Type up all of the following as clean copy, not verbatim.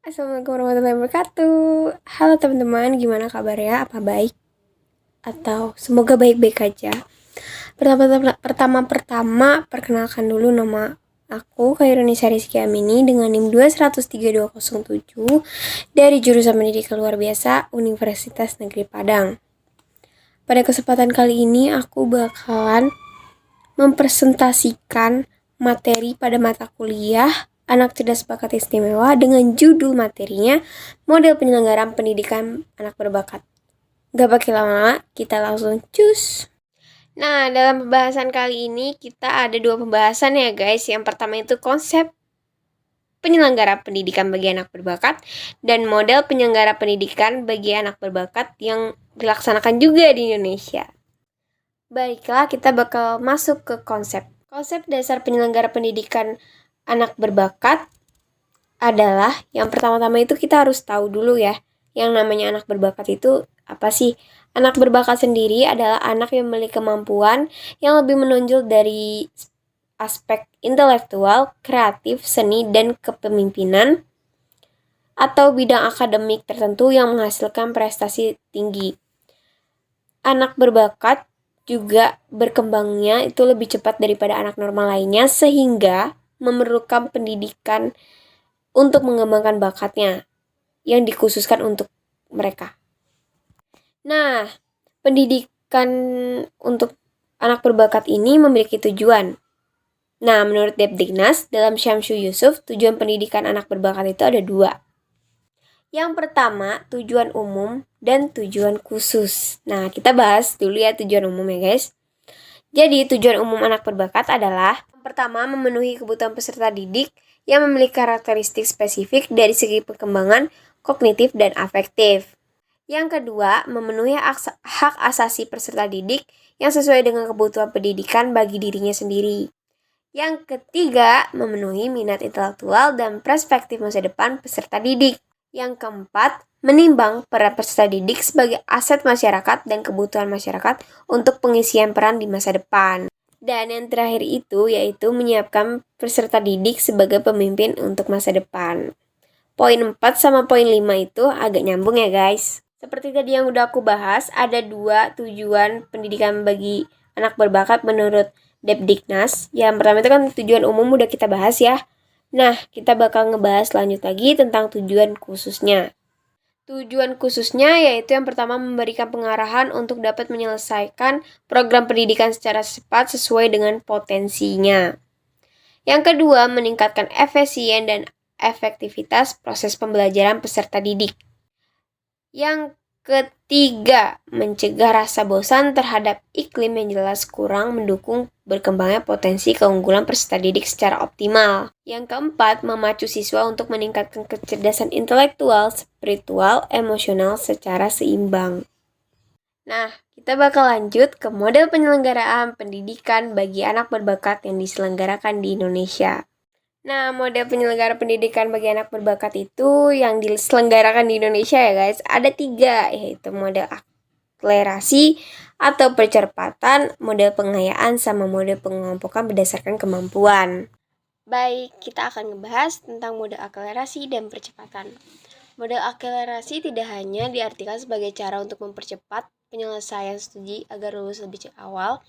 Assalamualaikum warahmatullahi wabarakatuh. Halo teman-teman, gimana kabarnya? Apa baik? Atau semoga baik-baik aja. Pertama, perkenalkan dulu nama aku, Khairunisa Rizky Amini, dengan NIM 2132007 dari jurusan Pendidikan Luar Biasa Universitas Negeri Padang. Pada kesempatan kali ini aku bakalan mempresentasikan materi pada mata kuliah Anak Cerdas Bakat Istimewa dengan judul materinya Model Penyelenggaraan Pendidikan Anak Berbakat. Gak pakai lama-lama, kita langsung cus. Nah, dalam pembahasan kali ini kita ada dua pembahasan ya guys. Yang pertama itu konsep penyelenggara pendidikan bagi anak berbakat dan model penyelenggara pendidikan bagi anak berbakat yang dilaksanakan juga di Indonesia. Baiklah, kita bakal masuk ke konsep. Konsep dasar penyelenggara pendidikan anak berbakat adalah yang pertama-tama itu kita harus tahu dulu ya, yang namanya anak berbakat itu apa sih? Anak berbakat sendiri adalah anak yang memiliki kemampuan yang lebih menonjol dari aspek intelektual, kreatif, seni, dan kepemimpinan atau bidang akademik tertentu yang menghasilkan prestasi tinggi. Anak berbakat juga berkembangnya itu lebih cepat daripada anak normal lainnya sehingga memerlukan pendidikan untuk mengembangkan bakatnya yang dikhususkan untuk mereka. Nah, pendidikan untuk anak berbakat ini memiliki tujuan. Nah, menurut Depdiknas, dalam Syamsu Yusuf, tujuan pendidikan anak berbakat itu ada dua. Yang pertama, tujuan umum dan tujuan khusus. Nah, kita bahas dulu ya tujuan umum ya guys. Jadi, tujuan umum anak berbakat adalah yang pertama, memenuhi kebutuhan peserta didik yang memiliki karakteristik spesifik dari segi perkembangan kognitif dan afektif. Yang kedua, memenuhi hak asasi peserta didik yang sesuai dengan kebutuhan pendidikan bagi dirinya sendiri. Yang ketiga, memenuhi minat intelektual dan perspektif masa depan peserta didik. Yang keempat, menimbang peran peserta didik sebagai aset masyarakat dan kebutuhan masyarakat untuk pengisian peran di masa depan. Dan yang terakhir itu yaitu menyiapkan peserta didik sebagai pemimpin untuk masa depan. Poin 4 sama poin 5 itu agak nyambung ya guys. Seperti tadi yang udah aku bahas, ada dua tujuan pendidikan bagi anak berbakat menurut Depdiknas. Yang pertama itu kan tujuan umum udah kita bahas ya. Nah, kita bakal ngebahas lanjut lagi tentang tujuan khususnya. Tujuan khususnya yaitu yang pertama memberikan pengarahan untuk dapat menyelesaikan program pendidikan secara cepat sesuai dengan potensinya. Yang kedua, meningkatkan efisien dan efektivitas proses pembelajaran peserta didik. Yang ketiga, mencegah rasa bosan terhadap iklim yang jelas kurang mendukung berkembangnya potensi keunggulan peserta didik secara optimal. Yang keempat, memacu siswa untuk meningkatkan kecerdasan intelektual, spiritual, emosional secara seimbang. Nah, kita bakal lanjut ke model penyelenggaraan pendidikan bagi anak berbakat yang diselenggarakan di Indonesia. Nah, model penyelenggara pendidikan bagi anak berbakat itu yang diselenggarakan di Indonesia ya guys, ada 3, yaitu model akselerasi atau percepatan, model pengayaan, sama model pengelompokan berdasarkan kemampuan. Baik, kita akan ngebahas tentang model akselerasi dan percepatan. Model akselerasi tidak hanya diartikan sebagai cara untuk mempercepat penyelesaian studi agar lulus lebih awal,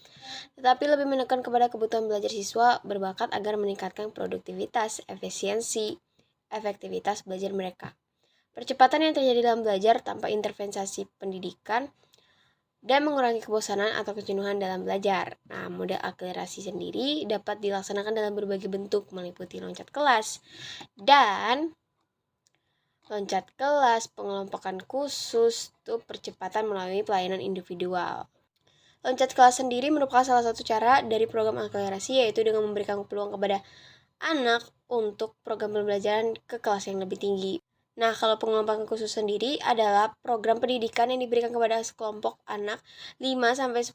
tetapi lebih menekan kepada kebutuhan belajar siswa berbakat agar meningkatkan produktivitas, efisiensi, efektivitas belajar mereka. Percepatan yang terjadi dalam belajar tanpa intervensi pendidikan dan mengurangi kebosanan atau kejenuhan dalam belajar. Nah, model akselerasi sendiri dapat dilaksanakan dalam berbagai bentuk, meliputi loncat kelas dan loncat kelas, pengelompokan khusus, itu percepatan melalui pelayanan individual. Loncat kelas sendiri merupakan salah satu cara dari program akselerasi, yaitu dengan memberikan peluang kepada anak untuk program pembelajaran ke kelas yang lebih tinggi. Nah, kalau pengelompokan khusus sendiri adalah program pendidikan yang diberikan kepada sekelompok anak 5-10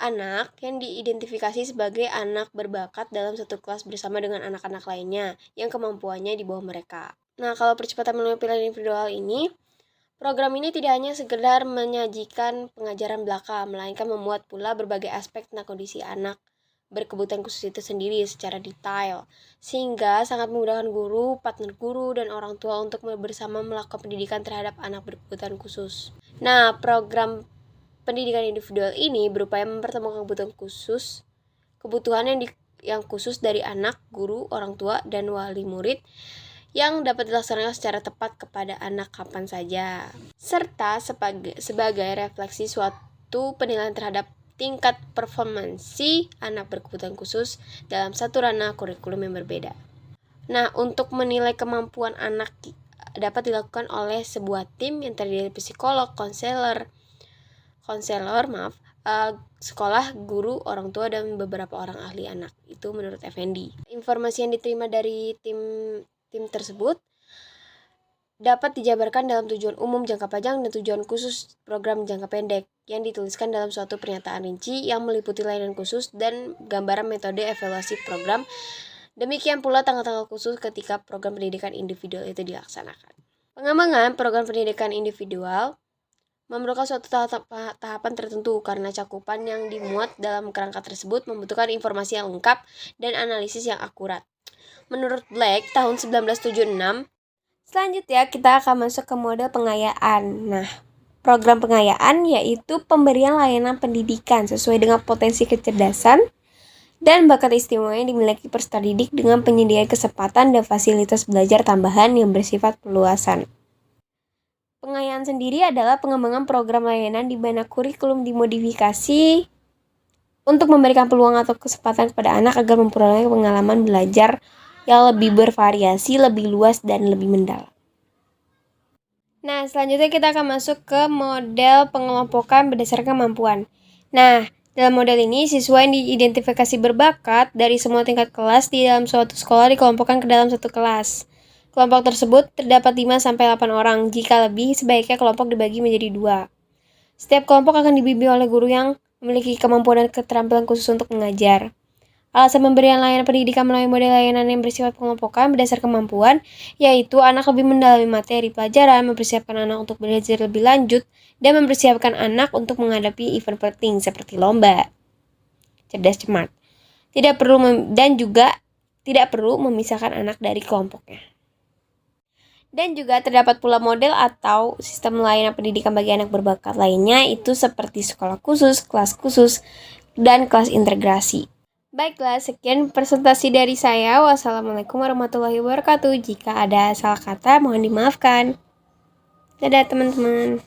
anak yang diidentifikasi sebagai anak berbakat dalam satu kelas bersama dengan anak-anak lainnya yang kemampuannya di bawah mereka. Nah, kalau percepatan melalui pilihan individual ini, program ini tidak hanya sekedar menyajikan pengajaran belaka, melainkan memuat pula berbagai aspek tentang kondisi anak, berkebutuhan khusus itu sendiri secara detail, sehingga sangat memudahkan guru, partner guru, dan orang tua untuk bersama melakukan pendidikan terhadap anak berkebutuhan khusus. Nah, program pendidikan individual ini berupaya mempertemukan kebutuhan yang khusus dari anak, guru, orang tua, dan wali murid yang dapat dilaksanakan secara tepat kepada anak kapan saja, serta sebagai refleksi suatu penilaian terhadap tingkat performansi anak berkebutuhan khusus dalam satu ranah kurikulum yang berbeda. Nah, untuk menilai kemampuan anak dapat dilakukan oleh sebuah tim yang terdiri dari psikolog, konselor, sekolah, guru, orang tua, dan beberapa orang ahli anak. Itu menurut Effendi. Informasi yang diterima dari tim tersebut dapat dijabarkan dalam tujuan umum jangka panjang dan tujuan khusus program jangka pendek yang dituliskan dalam suatu pernyataan rinci yang meliputi layanan khusus dan gambaran metode evaluasi program. Demikian pula tanggal-tanggal khusus ketika program pendidikan individual itu dilaksanakan. Pengembangan program pendidikan individual memerlukan suatu tahapan tertentu karena cakupan yang dimuat dalam kerangka tersebut membutuhkan informasi yang lengkap dan analisis yang akurat. Menurut Black, tahun 1976, selanjutnya kita akan masuk ke model pengayaan. Nah, program pengayaan yaitu pemberian layanan pendidikan sesuai dengan potensi kecerdasan dan bakat istimewa yang dimiliki peserta didik dengan penyediaan kesempatan dan fasilitas belajar tambahan yang bersifat perluasan. Pengayaan sendiri adalah pengembangan program layanan di mana kurikulum dimodifikasi untuk memberikan peluang atau kesempatan kepada anak agar memperoleh pengalaman belajar yang lebih bervariasi, lebih luas, dan lebih mendalam. Nah, selanjutnya kita akan masuk ke model pengelompokan berdasarkan kemampuan. Nah, dalam model ini, siswa yang diidentifikasi berbakat dari semua tingkat kelas di dalam suatu sekolah dikelompokkan ke dalam satu kelas. Kelompok tersebut terdapat 5-8 orang. Jika lebih, sebaiknya kelompok dibagi menjadi 2. Setiap kelompok akan dibimbing oleh guru yang memiliki kemampuan dan keterampilan khusus untuk mengajar. Alasan pemberian layanan pendidikan melalui model layanan yang bersifat pengelompokan berdasarkan kemampuan, yaitu anak lebih mendalami materi pelajaran, mempersiapkan anak untuk belajar lebih lanjut, dan mempersiapkan anak untuk menghadapi event penting seperti lomba. Cerdas cermat. Tidak perlu memisahkan anak dari kelompoknya. Dan juga terdapat pula model atau sistem layanan pendidikan bagi anak berbakat lainnya, itu seperti sekolah khusus, kelas khusus, dan kelas integrasi. Baiklah, sekian presentasi dari saya. Wassalamualaikum warahmatullahi wabarakatuh. Jika ada salah kata, mohon dimaafkan. Dadah teman-teman.